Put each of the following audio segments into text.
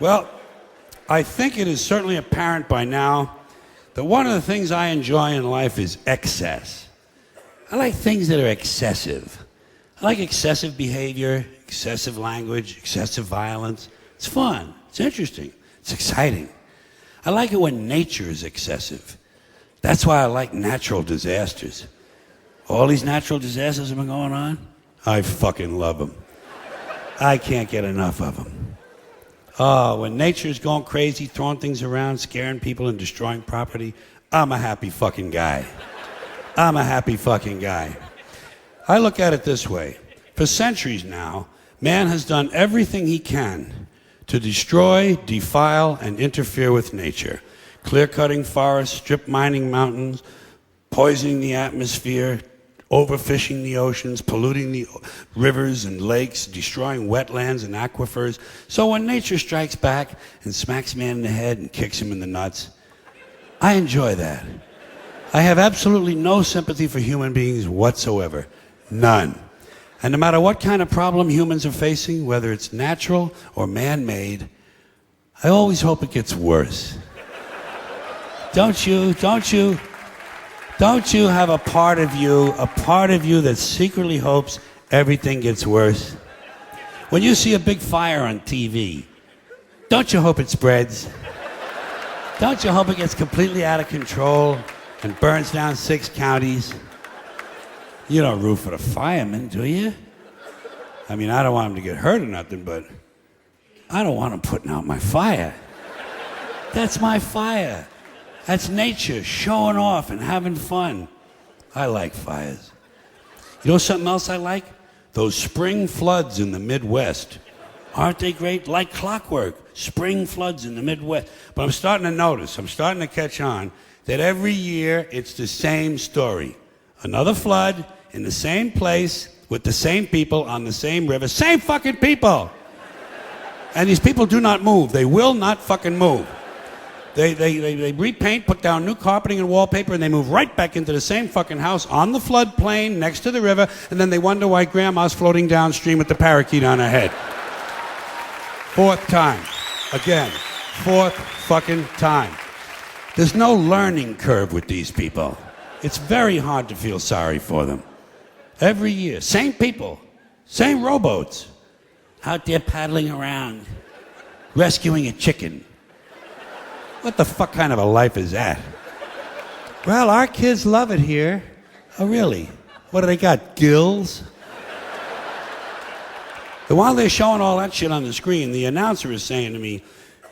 Well, I think it is certainly apparent by now that one of the things I enjoy in life is excess. I like things that are excessive. I like excessive behavior, excessive language, excessive violence. It's fun. It's interesting. It's exciting. I like it when nature is excessive. That's why I like natural disasters. All these natural disasters have been going on, I fucking love them. I can't get enough of them. Oh, when nature's going crazy, throwing things around, scaring people and destroying property, I'm a happy fucking guy. I'm a happy fucking guy. I look at it this way. For centuries now, man has done everything he can to destroy, defile, and interfere with nature. Clear-cutting forests, strip mining mountains, poisoning the atmosphere, overfishing the oceans, polluting the rivers and lakes, destroying wetlands and aquifers. So when nature strikes back and smacks man in the head and kicks him in the nuts, I enjoy that. I have absolutely no sympathy for human beings whatsoever. None. And no matter what kind of problem humans are facing, whether it's natural or man-made, I always hope it gets worse. Don't you have a part of you that secretly hopes everything gets worse? When you see a big fire on TV, don't you hope it spreads? Don't you hope it gets completely out of control and burns down 6 counties? You don't root for the firemen, do you? I mean, I don't want them to get hurt or nothing, but I don't want them putting out my fire. That's my fire. That's nature showing off and having fun. I like fires. You know something else I like? Those spring floods in the Midwest. Aren't they great? Like clockwork. Spring floods in the Midwest. But I'm starting to notice, I'm starting to catch on, that every year it's the same story. Another flood in the same place with the same people on the same river. Same fucking people! And these people do not move. They will not fucking move. They repaint, put down new carpeting and wallpaper, and they move right back into the same fucking house on the floodplain next to the river, and then they wonder why grandma's floating downstream with the parakeet on her head. 4th time. Again. 4th fucking time. There's no learning curve with these people. It's very hard to feel sorry for them. Every year. Same people. Same rowboats. Out there paddling around. Rescuing a chicken. What the fuck kind of a life is that? Well, our kids love it here. Oh, really? What do they got, gills? And while they're showing all that shit on the screen, the announcer is saying to me,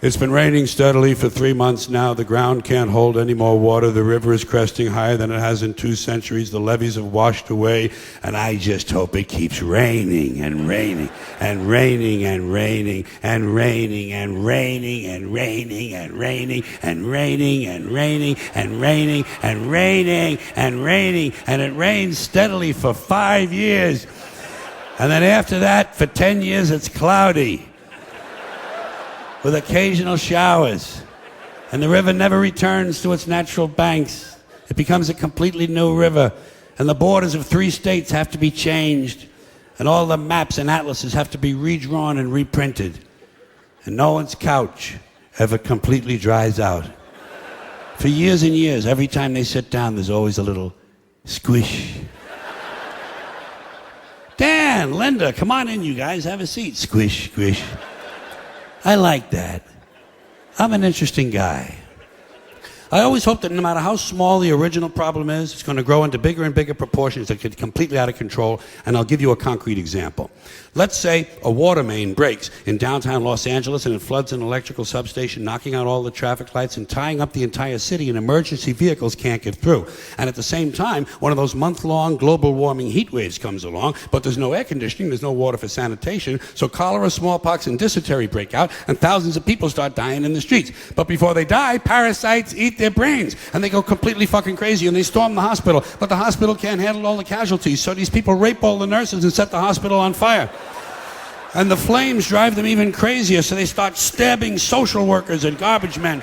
"It's been raining steadily for 3 months now. The ground can't hold any more water. The river is cresting higher than it has in 2 centuries. The levees have washed away, and I just hope it keeps raining and raining and raining and raining and raining and raining and raining and raining and raining and raining and raining and raining and raining, and it rains steadily for 5 years. And then after that, for 10 years, it's cloudy with occasional showers, and the river never returns to its natural banks. It becomes a completely new river, and the borders of 3 states have to be changed, and all the maps and atlases have to be redrawn and reprinted, and no one's couch ever completely dries out. For years and years, every time they sit down, there's always a little squish. Dan, Linda, come on in, you guys, have a seat. Squish, squish. I like that. I'm an interesting guy. I always hope that no matter how small the original problem is, it's going to grow into bigger and bigger proportions that get completely out of control, and I'll give you a concrete example. Let's say a water main breaks in downtown Los Angeles and it floods an electrical substation, knocking out all the traffic lights and tying up the entire city, and emergency vehicles can't get through. And at the same time, one of those month-long global warming heat waves comes along, but there's no air conditioning, there's no water for sanitation, so cholera, smallpox, and dysentery break out, and thousands of people start dying in the streets. But before they die, parasites eat their brains, and they go completely fucking crazy, and they storm the hospital, but the hospital can't handle all the casualties, so these people rape all the nurses and set the hospital on fire. And the flames drive them even crazier, so they start stabbing social workers and garbage men.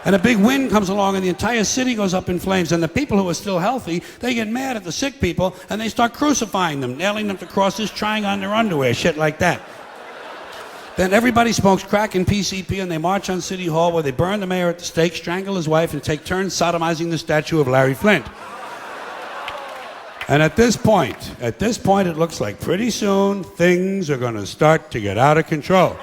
And a big wind comes along and the entire city goes up in flames, and the people who are still healthy, they get mad at the sick people, and they start crucifying them, nailing them to crosses, trying on their underwear, shit like that. Then everybody smokes crack and PCP, and they march on City Hall where they burn the mayor at the stake, strangle his wife, and take turns sodomizing the statue of Larry Flint. And at this point, it looks like pretty soon things are going to start to get out of control.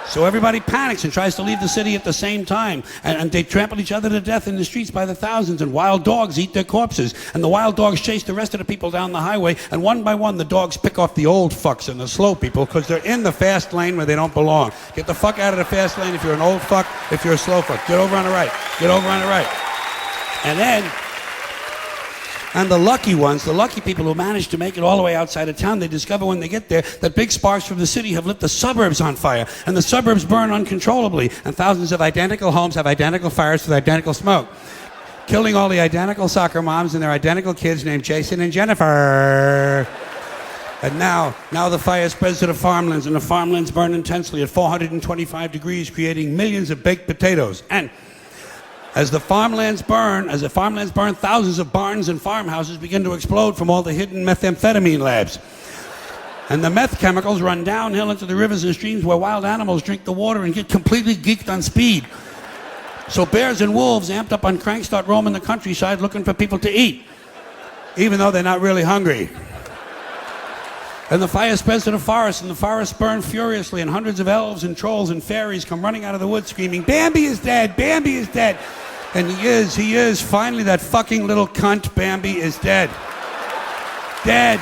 So everybody panics and tries to leave the city at the same time. And they trample each other to death in the streets by the thousands, and wild dogs eat their corpses. And the wild dogs chase the rest of the people down the highway, and one by one the dogs pick off the old fucks and the slow people because they're in the fast lane where they don't belong. Get the fuck out of the fast lane if you're an old fuck, if you're a slow fuck. Get over on the right. Get over on the right. And the lucky ones, the lucky people who manage to make it all the way outside of town, they discover when they get there that big sparks from the city have lit the suburbs on fire, and the suburbs burn uncontrollably, and thousands of identical homes have identical fires with identical smoke, killing all the identical soccer moms and their identical kids named Jason and Jennifer. And now the fire spreads to the farmlands, and the farmlands burn intensely at 425 degrees, creating millions of baked potatoes. And as the farmlands burn, thousands of barns and farmhouses begin to explode from all the hidden methamphetamine labs. And the meth chemicals run downhill into the rivers and streams where wild animals drink the water and get completely geeked on speed. So bears and wolves, amped up on crank, start roaming the countryside looking for people to eat, even though they're not really hungry. And the fire spreads to the forest, and the forests burn furiously, and hundreds of elves and trolls and fairies come running out of the woods screaming, "Bambi is dead! Bambi is dead!" And he is. Finally, that fucking little cunt, Bambi, is dead. Dead.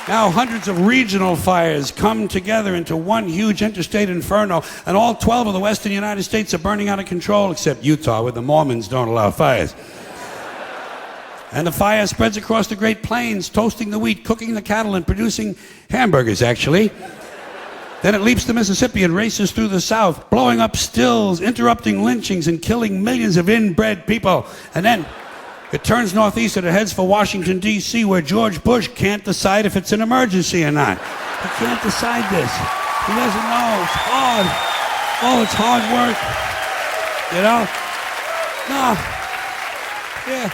Now hundreds of regional fires come together into one huge interstate inferno, and all 12 of the western United States are burning out of control, except Utah, where the Mormons don't allow fires. And the fire spreads across the Great Plains, toasting the wheat, cooking the cattle, and producing hamburgers, actually. Then it leaps the Mississippi and races through the South, blowing up stills, interrupting lynchings, and killing millions of inbred people. And then it turns northeast and it heads for Washington, D.C., where George Bush can't decide if it's an emergency or not. He can't decide this. He doesn't know. It's hard. Oh, it's hard work. You know? No. Yeah.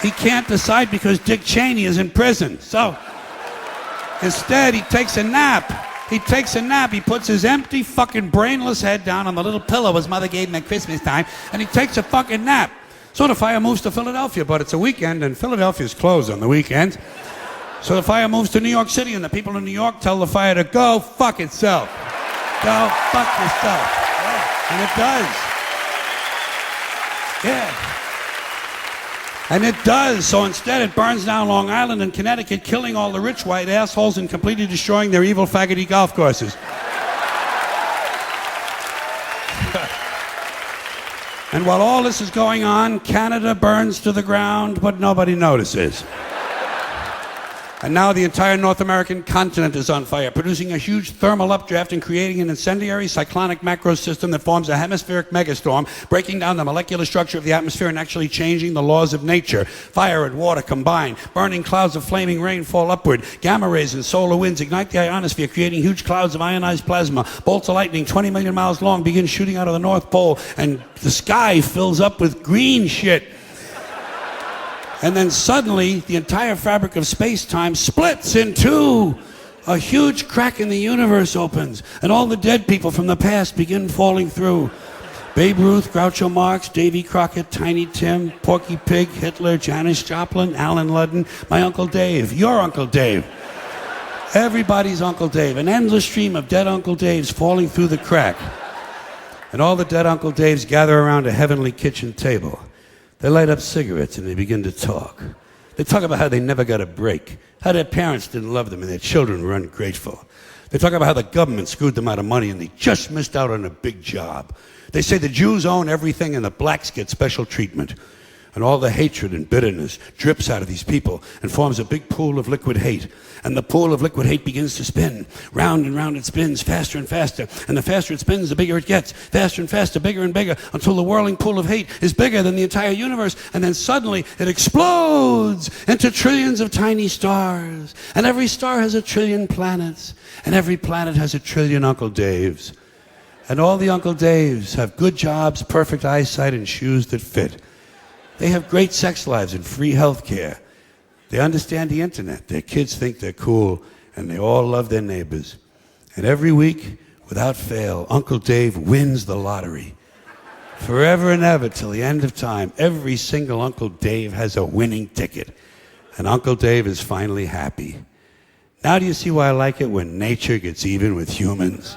He can't decide because Dick Cheney is in prison. So instead, he takes a nap. He puts his empty, fucking brainless head down on the little pillow his mother gave him at Christmas time, and he takes a fucking nap. So the fire moves to Philadelphia, but it's a weekend, and Philadelphia's closed on the weekends. So the fire moves to New York City, and the people in New York tell the fire to go fuck itself. Go fuck yourself. Yeah. And it does. Yeah. And it does. So instead, it burns down Long Island and Connecticut, killing all the rich white assholes and completely destroying their evil faggoty golf courses. And while all this is going on, Canada burns to the ground, but nobody notices. And now the entire North American continent is on fire, producing a huge thermal updraft and creating an incendiary cyclonic macro system that forms a hemispheric megastorm, breaking down the molecular structure of the atmosphere and actually changing the laws of nature. Fire and water combine. Burning clouds of flaming rain fall upward. Gamma rays and solar winds ignite the ionosphere, creating huge clouds of ionized plasma. Bolts of lightning 20 million miles long begin shooting out of the North Pole, and the sky fills up with green shit. And then suddenly, the entire fabric of space-time splits in two. A huge crack in the universe opens, and all the dead people from the past begin falling through. Babe Ruth, Groucho Marx, Davy Crockett, Tiny Tim, Porky Pig, Hitler, Janis Joplin, Alan Ludden, my Uncle Dave, your Uncle Dave. Everybody's Uncle Dave. An endless stream of dead Uncle Daves falling through the crack. And all the dead Uncle Daves gather around a heavenly kitchen table. They light up cigarettes and they begin to talk. They talk about how they never got a break, how their parents didn't love them and their children were ungrateful. They talk about how the government screwed them out of money and they just missed out on a big job. They say the Jews own everything and the blacks get special treatment. And all the hatred and bitterness drips out of these people and forms a big pool of liquid hate. And the pool of liquid hate begins to spin. Round and round it spins, faster and faster. And the faster it spins, the bigger it gets. Faster and faster, bigger and bigger, until the whirling pool of hate is bigger than the entire universe. And then suddenly it explodes into trillions of tiny stars. And every star has a trillion planets. And every planet has a trillion Uncle Daves. And all the Uncle Daves have good jobs, perfect eyesight, and shoes that fit. They have great sex lives and free health care. They understand the internet. Their kids think they're cool, and they all love their neighbors. And every week, without fail, Uncle Dave wins the lottery. Forever and ever, till the end of time, every single Uncle Dave has a winning ticket. And Uncle Dave is finally happy. Now do you see why I like it when nature gets even with humans?